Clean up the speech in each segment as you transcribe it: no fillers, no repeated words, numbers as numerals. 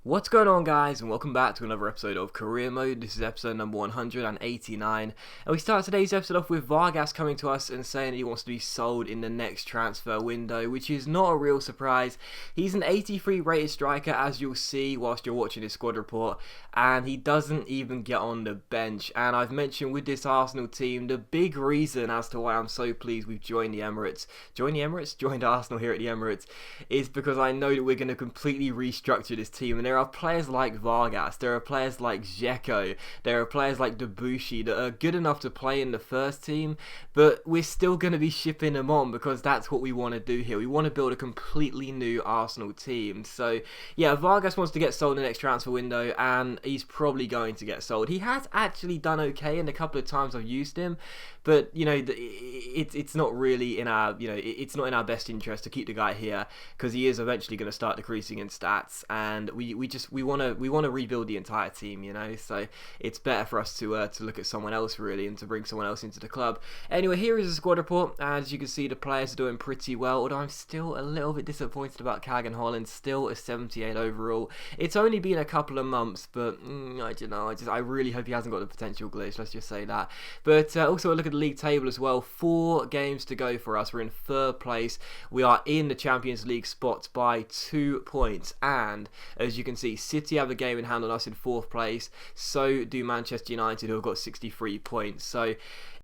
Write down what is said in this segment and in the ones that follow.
What's going on, guys, and welcome back to another episode of Career Mode. This is episode number 189, and we start today's episode off with Vargas coming to us and saying that he wants to be sold in the next transfer window, which is not a real surprise. He's an 83 rated striker, as you'll see whilst you're watching his squad report, and he doesn't even get on the bench. And I've mentioned with this Arsenal team, the big reason as to why I'm so pleased we've joined Arsenal here at the Emirates, is because I know that we're going to completely restructure this team, and there are players like Vargas, there are players like Dzeko, there are players like Debuchy that are good enough to play in the first team, but we're still going to be shipping them on because that's what we want to do here. We want to build a completely new Arsenal team. So yeah, Vargas wants to get sold in the next transfer window, and he's probably going to get sold. He has actually done okay in a couple of times I've used him, but you know, it's not really in our, it's not in our best interest to keep the guy here because he is eventually going to start decreasing in stats, and we want to rebuild the entire team, so it's better for us to look at someone else really, and to bring someone else into the club. Anyway, here is a squad report, and as you can see, the players are doing pretty well, although I'm still a little bit disappointed about Kagan Holland, still a 78 overall. It's only been a couple of months, but I don't know, I really hope he hasn't got the potential glitch, let's just say that. But also a look at the league table as well. 4 games to go for us. We're in 3rd place. We are in the Champions League spot by 2 points, and as you can see, City have a game in hand on us in 4th place. So do Manchester United, who have got 63 points. So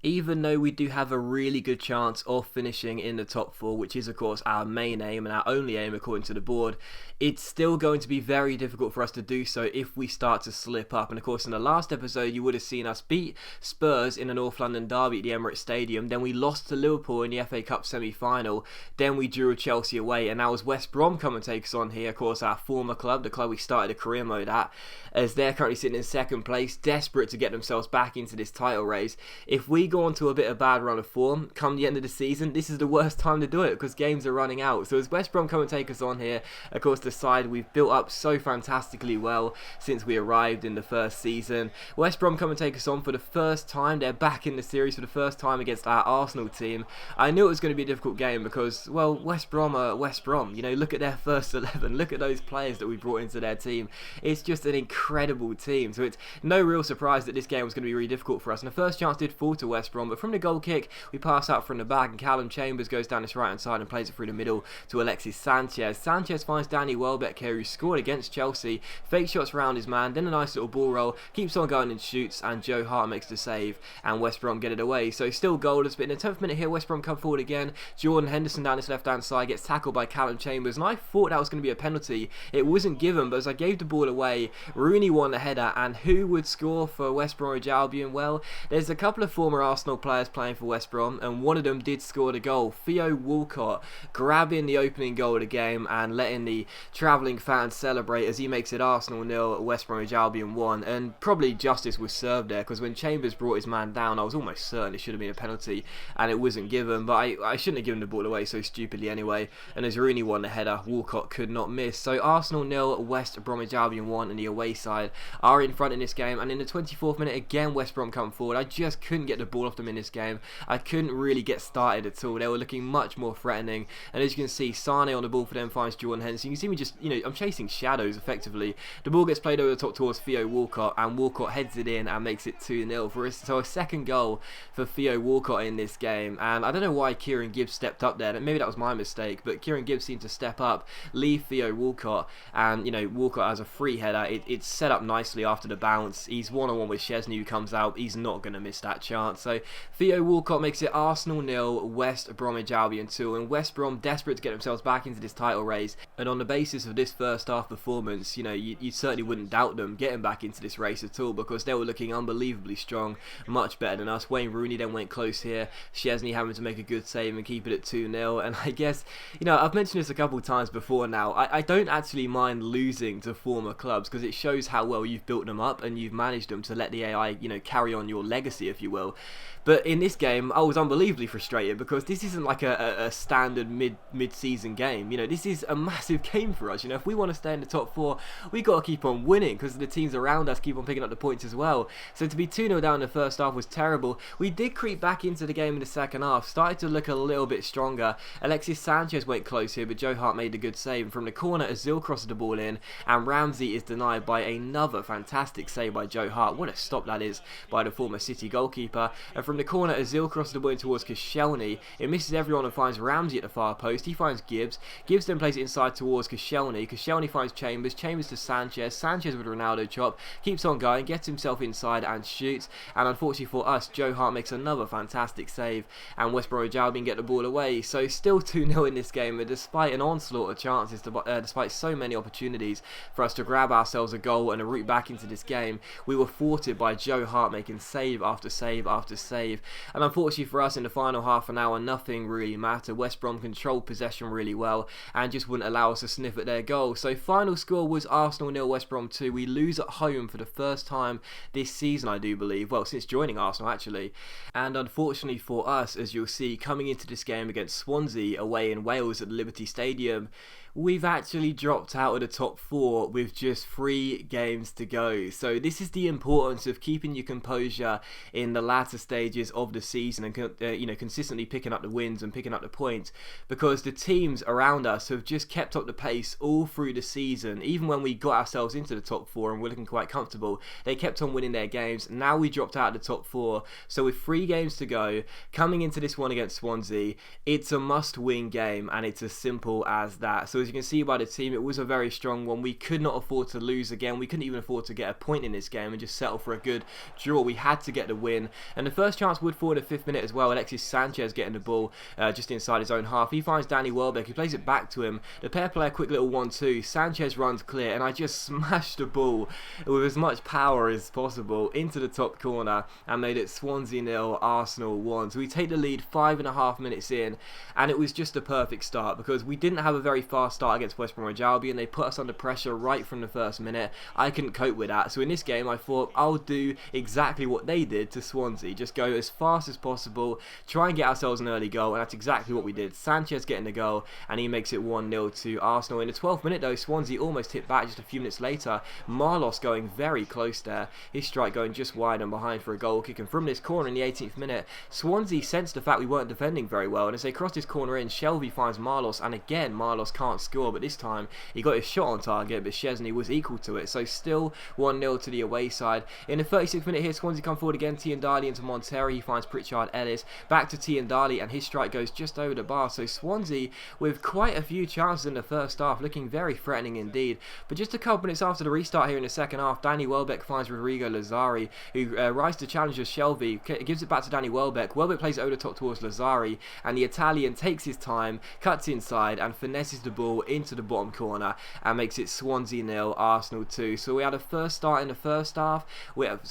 even though we do have a really good chance of finishing in the top 4, which is of course our main aim and our only aim according to the board, it's still going to be very difficult for us to do so if we start to slip up. And of course, in the last episode you would have seen us beat Spurs in a North London derby at the Emirates Stadium, then we lost to Liverpool in the FA Cup semi-final, then we drew Chelsea away, and now as West Brom come and take us on here, of course our former club, the club we started a career mode at, as they're currently sitting in 2nd place, desperate to get themselves back into this title race. If we go on to a bit of bad run of form come the end of the season, this is the worst time to do it because games are running out. So as West Brom come and take us on here, of course the side we've built up so fantastically well since we arrived in the first season, West Brom come and take us on for the first time. They're back in the series for the first time against our Arsenal team. I knew it was going to be a difficult game because, well, West Brom are West Brom. Look at their first 11, look at those players that we brought into their team. It's just an incredible team, so it's no real surprise that this game was going to be really difficult for us. And the first chance did fall to West Brom, but from the goal kick we pass out from the back, and Callum Chambers goes down this right hand side and plays it through the middle to Alexis Sanchez. Sanchez finds Danny Welbeck here, who scored against Chelsea, fake shots around his man, then a nice little ball roll, keeps on going and shoots, and Joe Hart makes the save, and West Brom get it away. So still goalless, but in the 10th minute here West Brom come forward again. Jordan Henderson down this left hand side gets tackled by Callum Chambers, and I thought that was going to be a penalty. It wasn't given, but as I gave the ball away, Rooney won the header, and who would score for West Bromwich Albion? Well, there's a couple of former Arsenal players playing for West Brom, and one of them did score the goal. Theo Walcott grabbing the opening goal of the game and letting the travelling fans celebrate as he makes it Arsenal 0, West Bromwich Albion 1, and probably justice was served there because when Chambers brought his man down, I was almost certain it should have been a penalty, and it wasn't given, but I shouldn't have given the ball away so stupidly anyway, and as Rooney won the header, Walcott could not miss. So Arsenal 0, West Bromwich Albion 1, and the away side are in front in this game, and in the 24th minute again West Brom come forward. I just couldn't get the ball off them in this game. I couldn't really get started at all. They were looking much more threatening, and as you can see, Sane on the ball for them finds Jordan Henderson. You can see me just, I'm chasing shadows effectively. The ball gets played over the top towards Theo Walcott, and Walcott heads it in and makes it 2-0 so a second goal for Theo Walcott in this game. And I don't know why Kieran Gibbs stepped up there, maybe that was my mistake, but Kieran Gibbs seemed to step up, leave Theo Walcott, and Walcott has a free header. It's set up nicely after the bounce. He's one-on-one with Szczesny, who comes out. He's not going to miss that chance. So Theo Walcott makes it Arsenal 0, West Bromwich Albion 2, and West Brom desperate to get themselves back into this title race. And on the basis of this first half performance, you certainly wouldn't doubt them getting back into this race at all because they were looking unbelievably strong, much better than us. Wayne Rooney then went close here, Szczesny having to make a good save and keep it at 2-0. And I guess, I've mentioned this a couple of times before now, I don't actually mind losing to former clubs because it shows how well you've built them up and you've managed them to let the AI, carry on your legacy, if you will. But in this game, I was unbelievably frustrated because this isn't like a standard mid-season game. You know, this is a massive game for us. You know, if we want to stay in the top 4, we got to keep on winning because the teams around us keep on picking up the points as well. So to be 2-0 down in the first half was terrible. We did creep back into the game in the second half, started to look a little bit stronger. Alexis Sanchez went close here, but Joe Hart made a good save. And from the corner, Ozil crosses the ball in, and Ramsey is denied by another fantastic save by Joe Hart. What a stop that is by the former City goalkeeper. And from the corner, Ozil crosses the ball in towards Koscielny. It misses everyone and finds Ramsey at the far post. He finds Gibbs. Gibbs then plays it inside towards Koscielny. Koscielny finds Chambers. Chambers to Sanchez. Sanchez with a Ronaldo chop. Keeps on going. Gets himself inside and shoots. And unfortunately for us, Joe Hart makes another fantastic save. And West Bromwich Albion get the ball away. So still 2-0 in this game. But despite an onslaught of chances, despite so many opportunities for us to grab ourselves a goal and a route back into this game, we were thwarted by Joe Hart making save after save after save. And unfortunately for us, in the final half an hour, nothing really mattered. West Brom controlled possession really well and just wouldn't allow us to sniff at their goal. So final score was Arsenal 0, West Brom 2. We lose at home for the first time this season, I do believe. Well, since joining Arsenal, actually. And unfortunately for us, as you'll see, coming into this game against Swansea away in Wales at the Liberty Stadium, we've actually dropped out of the top 4 with just 3 games to go. So this is the importance of keeping your composure in the latter stages of the season and consistently picking up the wins and picking up the points, because the teams around us have just kept up the pace all through the season. Even when we got ourselves into the top 4 and we're looking quite comfortable, they kept on winning their games. Now we dropped out of the top 4. So with 3 games to go, coming into this one against Swansea, it's a must-win game, and it's as simple as that. So as you can see by the team, it was a very strong one. We could not afford to lose again. We couldn't even afford to get a point in this game and just settle for a good draw. We had to get the win. And the first chance would fall in the 5th minute as well. Alexis Sanchez getting the ball just inside his own half. He finds Danny Welbeck. He plays it back to him. The pair play a quick little 1-2. Sanchez runs clear, and I just smashed the ball with as much power as possible into the top corner and made it Swansea 0, Arsenal 1. So we take the lead 5.5 minutes in, and it was just a perfect start because we didn't have a very fast start against West Bromwich Albion. They put us under pressure right from the first minute. I couldn't cope with that. So in this game, I thought I'll do exactly what they did to Swansea. Just go as fast as possible, try and get ourselves an early goal, and that's exactly what we did. Sanchez getting the goal, and he makes it 1-0 to Arsenal. In the 12th minute, though, Swansea almost hit back just a few minutes later. Marlos going very close there. His strike going just wide and behind for a goal kick. And from this corner in the 18th minute, Swansea sensed the fact we weren't defending very well, and as they cross this corner in, Shelvey finds Marlos, and again, Marlos can't score, but this time he got his shot on target, but Szczesny was equal to it. So still 1-0 to the away side. In the 36th minute here, Swansea come forward again. Tiendali into Montero. He finds Pritchard Ellis. Back to Tiendali, and his strike goes just over the bar. So Swansea with quite a few chances in the first half, looking very threatening indeed. But just a couple minutes after the restart here in the second half, Danny Welbeck finds Rodrigo Lazzari, who rises to challenge Shelvey. Gives it back to Danny Welbeck. Welbeck plays it over the top towards Lazzari, and the Italian takes his time, cuts inside, and finesses the ball into the bottom corner and makes it Swansea 0, Arsenal 2. So we had a first start in the first half. First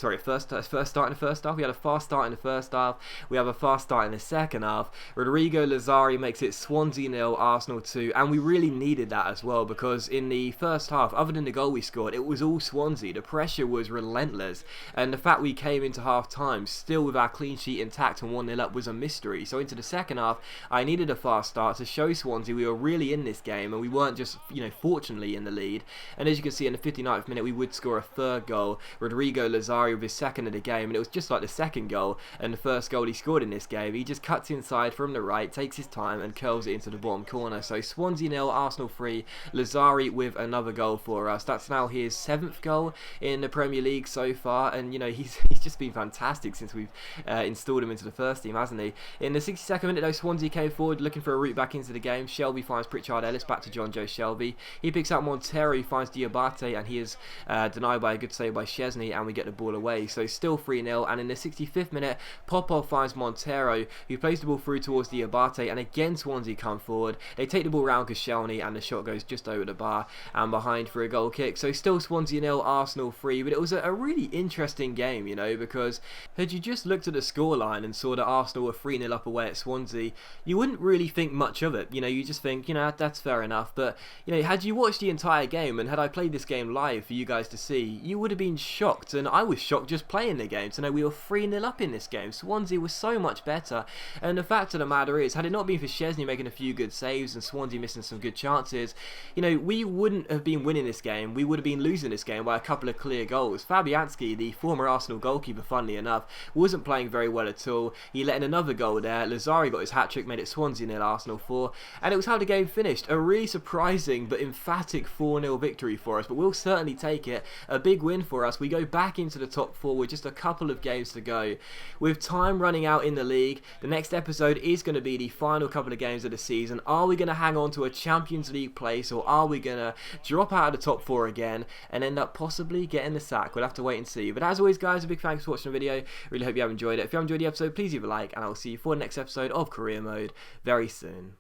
start in the first half. We had a fast start in the first half. We have a fast start in the second half. Rodrigo Lazzari makes it Swansea 0, Arsenal 2, and we really needed that as well, because in the first half, other than the goal we scored, it was all Swansea. The pressure was relentless, and the fact we came into half time still with our clean sheet intact and 1-0 up was a mystery. So into the second half, I needed a fast start to show Swansea we were really in this game and we weren't just, fortunately in the lead. And as you can see, in the 59th minute, we would score a third goal. Rodrigo Lazzari with his second of the game, and it was just like the second goal and the first goal he scored in this game. He just cuts inside from the right, takes his time, and curls it into the bottom corner. So Swansea 0, Arsenal 3. Lazzari with another goal for us. That's now his 7th goal in the Premier League so far, and he's just been fantastic since we've installed him into the first team, hasn't he? In the 62nd minute, though, Swansea came forward looking for a route back into the game. Shelvey finds Pritchard Ellis, back to John Joe Shelvey. He picks out Montero, he finds Diabate, and he is denied by a good save by Szczesny, and we get the ball away. So still 3-0, and in the 65th minute, Popov finds Montero, who plays the ball through towards Diabate, and again Swansea come forward. They take the ball round Koscielny, and the shot goes just over the bar and behind for a goal kick. So still Swansea 0, Arsenal 3, but it was a really interesting game, because had you just looked at the scoreline and saw that Arsenal were 3-0 up away at Swansea, you wouldn't really think much of it. You just think, that's fair enough. enough. But, you know, had you watched the entire game and had I played this game live for you guys to see, you would have been shocked. And I was shocked just playing the game to know we were 3-0 up in this game. Swansea was so much better. And the fact of the matter is, had it not been for Szczesny making a few good saves and Swansea missing some good chances, you know, we wouldn't have been winning this game. We would have been losing this game by a couple of clear goals. Fabianski, the former Arsenal goalkeeper, funnily enough, wasn't playing very well at all. He let in another goal there. Lazari got his hat-trick, made it Swansea 0, Arsenal 4, and it was how the game finished. A really surprising but emphatic 4-0 victory for us, but we'll certainly take it. A big win for us. We go back into the top 4 with just a couple of games to go. With time running out in the league, the next episode is going to be the final couple of games of the season. Are we going to hang on to a Champions League place, or are we going to drop out of the top 4 again and end up possibly getting the sack? We'll have to wait and see. But as always, guys, a big thanks for watching the video. Really hope you have enjoyed it. If you have enjoyed the episode, please leave a like, and I will see you for the next episode of Career Mode very soon.